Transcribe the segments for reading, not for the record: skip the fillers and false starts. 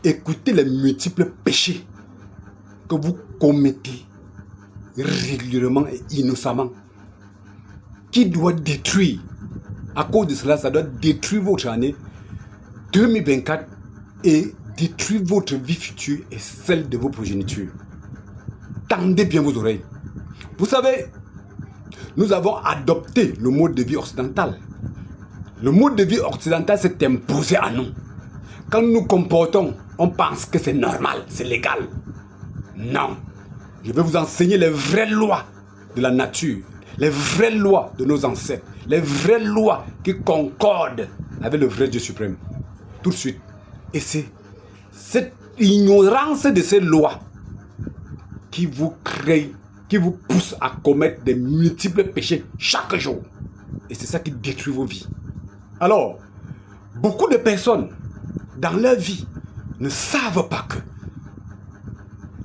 écoutez les multiples péchés que vous commettez régulièrement et innocemment, qui doit détruire, à cause de cela, ça doit détruire votre année 2024 et détruire votre vie future et celle de vos progénitures. Tendez bien vos oreilles. Vous savez, nous avons adopté le mode de vie occidental. Le mode de vie occidental s'est imposé à nous. Quand nous nous comportons, on pense que c'est normal, c'est légal. Non. Je vais vous enseigner les vraies lois de la nature, les vraies lois de nos ancêtres, les vraies lois qui concordent avec le vrai Dieu suprême. Tout de suite. Et c'est cette ignorance de ces lois qui vous crée, qui vous pousse à commettre des multiples péchés chaque jour. Et c'est ça qui détruit vos vies. Alors, beaucoup de personnes dans leur vie ne savent pas que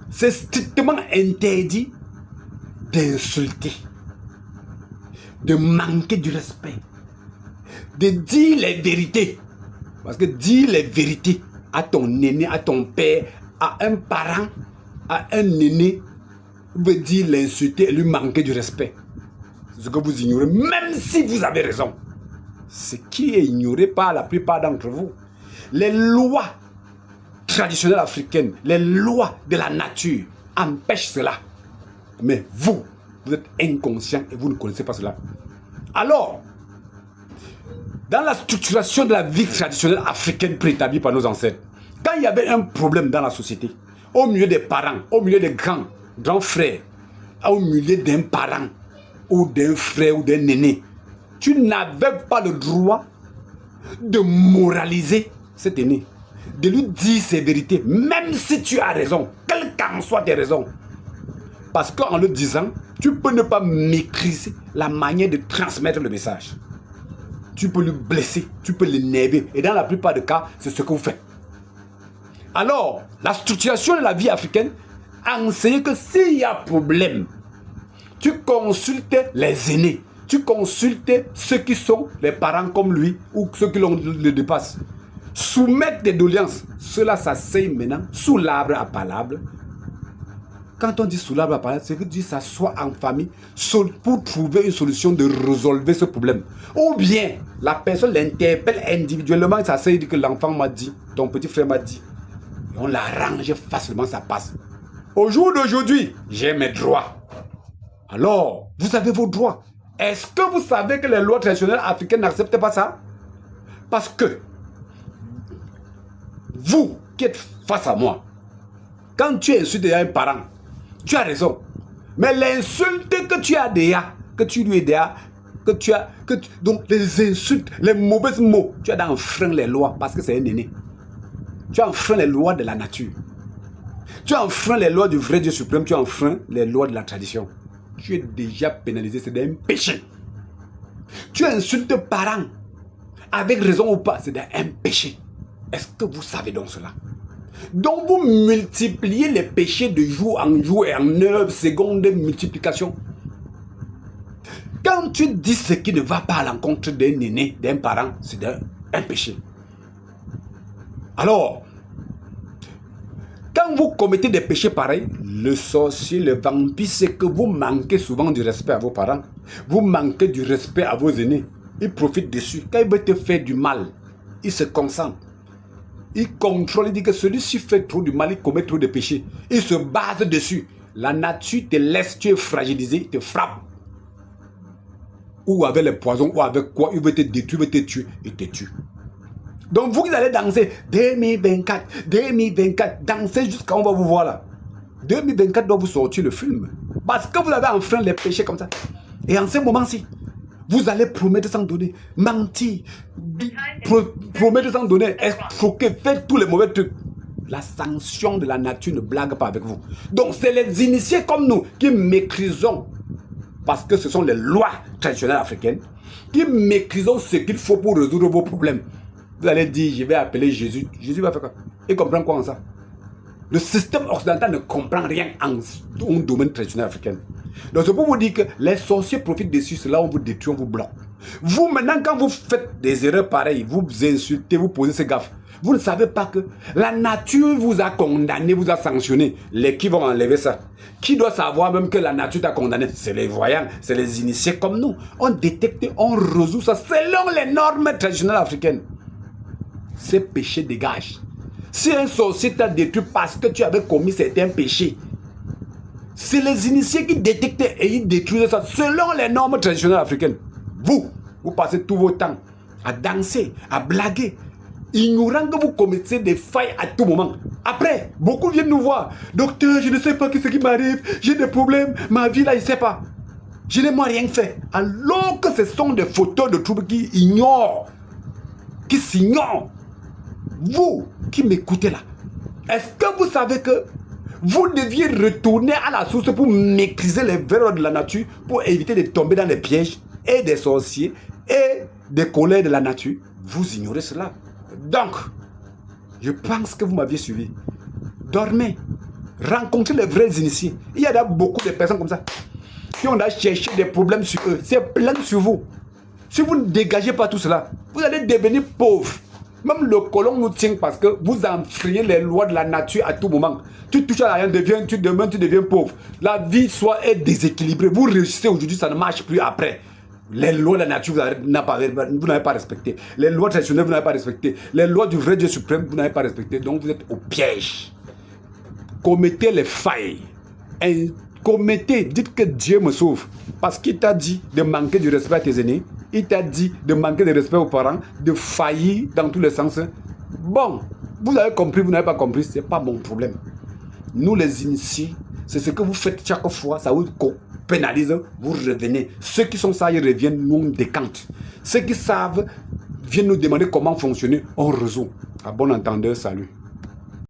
c'est strictement interdit d'insulter, de manquer du respect, de dire les vérités. Parce que dire les vérités à ton aîné, à ton père, à un parent, à un aîné, veut dire l'insulter et lui manquer du respect. C'est ce que vous ignorez, même si vous avez raison. Ce qui est ignoré par la plupart d'entre vous. Les lois traditionnelles africaines, les lois de la nature empêchent cela. Mais vous êtes inconscient et vous ne connaissez pas cela. Alors, dans la structuration de la vie traditionnelle africaine préétablie par nos ancêtres, quand il y avait un problème dans la société, au milieu des parents, au milieu des grands frères, au milieu d'un parent, ou d'un frère, ou d'un aîné, tu n'avais pas le droit de moraliser cet aîné, de lui dire ses vérités, même si tu as raison, quelles qu'en soient tes raisons. Parce qu'en le disant, tu peux ne pas maîtriser la manière de transmettre le message. Tu peux le blesser, tu peux l'énerver. Et dans la plupart des cas, c'est ce que vous faites. Alors, la structuration de la vie africaine a enseigné que s'il y a problème, tu consultes les aînés, tu consultes ceux qui sont les parents comme lui ou ceux qui le dépassent. Soumettre des doléances, cela s'asseye maintenant sous l'arbre à palabre. Quand on dit sous l'arbre à palabre, c'est que Dieu s'assoit en famille pour trouver une solution de résolver ce problème. Ou bien, la personne l'interpelle individuellement, il s'asseye et dit que l'enfant m'a dit, ton petit frère m'a dit. Et on l'arrange facilement, ça passe. Au jour d'aujourd'hui, j'ai mes droits. Alors, vous avez vos droits. Est-ce que vous savez que les lois traditionnelles africaines n'acceptent pas ça? Parce que vous qui êtes face à moi, quand tu insultes un parent, tu as raison. Mais l'insulte que tu as déjà, que tu lui as déjà, donc les insultes, les mauvais mots, tu as enfreint les lois parce que c'est un aîné. Tu as enfreint les lois de la nature. Tu as enfreint les lois du vrai Dieu suprême, tu as enfreint les lois de la tradition. Tu es déjà pénalisé, c'est un péché. Tu insultes parents, avec raison ou pas, c'est un péché. Est-ce que vous savez donc cela? Donc vous multipliez les péchés de jour en jour et en heure, seconde multiplication. Quand tu dis ce qui ne va pas à l'encontre d'un aîné, d'un parent, c'est un péché. Alors, quand vous commettez des péchés pareils, le sorcier, le vampire, c'est que vous manquez souvent du respect à vos parents. Vous manquez du respect à vos aînés. Il profite dessus. Quand il veut te faire du mal, il se concentre. Il contrôle, il dit que celui-ci fait trop du mal, il commet trop de péchés. Il se base dessus. La nature te laisse, tu es fragilisé, il te frappe. Ou avec les poisons, ou avec quoi, il veut te détruire, il veut te tuer, il te tue. Donc vous qui allez danser 2024, 2024, dansez jusqu'à on va vous voir là. 2024 doit vous sortir le film. Parce que vous avez enfreint les péchés comme ça. Et en ce moment-ci, vous allez promettre sans donner, mentir, promettre sans donner, escroquer, faire tous les mauvais trucs. La sanction de la nature ne blague pas avec vous. Donc c'est les initiés comme nous qui maîtrisons, parce que ce sont les lois traditionnelles africaines, qui maîtrisons ce qu'il faut pour résoudre vos problèmes. Vous allez dire, je vais appeler Jésus. Jésus va faire quoi? Il comprend quoi en ça? Le système occidental ne comprend rien en domaine traditionnel africain. Donc c'est pour vous dire que les sorciers profitent dessus, cela on vous détruit, on vous bloque. Vous maintenant quand vous faites des erreurs pareilles, vous insultez, vous posez ces gaffes, Vous ne savez pas que la nature vous a condamné, vous a sanctionné. Les qui vont enlever ça? Qui doit savoir même que la nature t'a condamné? C'est les voyants, c'est les initiés comme nous. On détecte, on résout ça selon les normes traditionnelles africaines. Ces péchés dégagent. Si un sorcier t'a détruit parce que tu avais commis certains péchés, c'est les initiés qui détectent et ils détruisent ça selon les normes traditionnelles africaines. Vous passez tout votre temps à danser, à blaguer, ignorant que vous commettez des failles à tout moment. Après, beaucoup viennent nous voir. Docteur, je ne sais pas ce qui m'arrive, j'ai des problèmes, ma vie là, je ne sais pas. Je n'ai moi rien fait. Alors que ce sont des photos de troubles qui ignorent, qui s'ignorent. Vous qui m'écoutez là, est-ce que vous savez que vous deviez retourner à la source pour maîtriser les valeurs de la nature, pour éviter de tomber dans les pièges et des sorciers et des colères de la nature? Vous ignorez cela. Donc, je pense que vous m'aviez suivi. Dormez, rencontrez les vrais initiés. Il y a beaucoup de personnes comme ça qui ont cherché des problèmes sur eux. C'est plein sur vous. Si vous ne dégagez pas tout cela, vous allez devenir pauvre. Même le colon nous tient parce que vous enfreignez les lois de la nature à tout moment. Tu touches à rien, demain tu deviens pauvre. La vie soit est déséquilibrée. Vous réussissez aujourd'hui, ça ne marche plus après. Les lois de la nature, vous n'avez pas respecté. Les lois traditionnelles, vous n'avez pas respecté. Les lois du vrai Dieu suprême, vous n'avez pas respecté. Donc vous êtes au piège. Commettez les failles. Dites que Dieu me sauve. Parce qu'il t'a dit de manquer du respect à tes aînés. Il t'a dit de manquer de respect aux parents, de faillir dans tous les sens. Bon, vous avez compris, vous n'avez pas compris, ce n'est pas mon problème. Nous les initiés, c'est ce que vous faites chaque fois, ça vous pénalise, vous revenez. Ceux qui sont ça, ils reviennent, nous on décante. Ceux qui savent viennent nous demander comment fonctionner, on résout. À bon entendeur, salut.